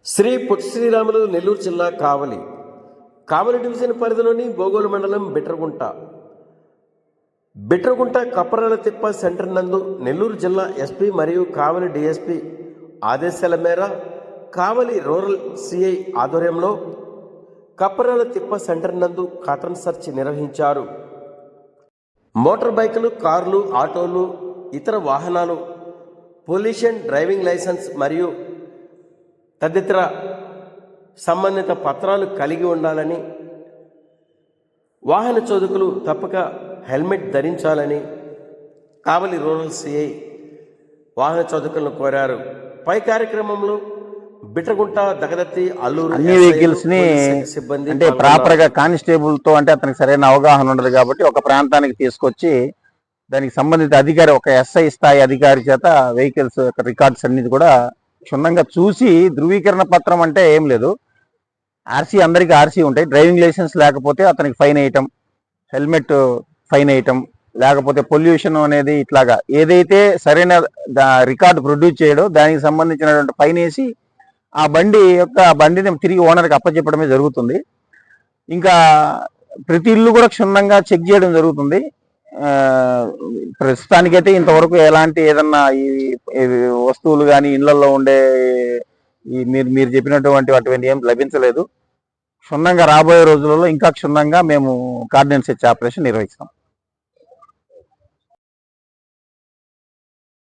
శ్రీ పొట్టి శ్రీరాములు నెల్లూరు జిల్లా కావలి డివిజన్ పరిధిలోని బోగోలు మండలం బిట్రగుంట కప్పరాల తిప్ప సెంటర్ నందు నెల్లూరు జిల్లా ఎస్పీ మరియు కావలి డిఎస్పీ ఆదేశాల మేర కావలి రూరల్ సిఐ ఆధ్వర్యంలో కప్పరాల తిప్ప సెంటర్ నందు కాటన్ సెర్చ్ నిర్వహించారు. మోటార్ బైకులు, కార్లు, ఆటోలు, ఇతర వాహనాలు, పొల్యూషన్, డ్రైవింగ్ లైసెన్స్ మరియు తదితర సంబంధిత పత్రాలు కలిగి ఉండాలని, వాహన చోదకులు తప్పక హెల్మెట్ ధరించాలని కావలి రూరల్ సిఐ వాహన చోదకులను కోరారు. పై కార్యక్రమంలో బిట్రగుంట, దగదత్తి, అల్లూరు అన్ని వెహికల్స్ ని సిబ్బంది అంటే ప్రాపర్ గా కానిస్టేబుల్ తో అంటే అతనికి సరైన అవగాహన ఉండదు కాబట్టి ఒక ప్రాంతానికి తీసుకొచ్చి దానికి సంబంధిత అధికారి, ఒక ఎస్ఐ స్థాయి అధికారి చేత వెహికల్స్ యొక్క రికార్డ్స్ అన్నిటి కూడా క్షుణ్ణంగా చూసి, ధృవీకరణ పత్రం అంటే ఏం లేదు, ఆర్సీ అందరికీ ఆర్సీ ఉంటాయి, డ్రైవింగ్ లైసెన్స్ లేకపోతే అతనికి ఫైన్ వేయటం, హెల్మెట్ ఫైన్ వేయటం, లేకపోతే పొల్యూషన్ అనేది ఇట్లాగా ఏదైతే సరైన రికార్డు ప్రొడ్యూస్ చేయడో దానికి సంబంధించినటువంటి ఫైన్ వేసి ఆ బండిని తిరిగి ఓనర్కి అప్పచెప్పడమే జరుగుతుంది. ఇంకా ప్రతి ఇల్లు కూడా క్షుణ్ణంగా చెక్ చేయడం జరుగుతుంది. ప్రస్తుతానికైతే ఇంతవరకు ఎలాంటి ఏదన్నా ఈ వస్తువులు కానీ ఇళ్లలో ఉండే మీరు చెప్పినటువంటి అటువంటి ఏం లభించలేదు. క్షుణ్ణంగా రాబోయే రోజులలో ఇంకా క్షుణ్ణంగా మేము కార్డినెన్స్ సెర్చ్ ఆపరేషన్ నిర్వహిస్తాం.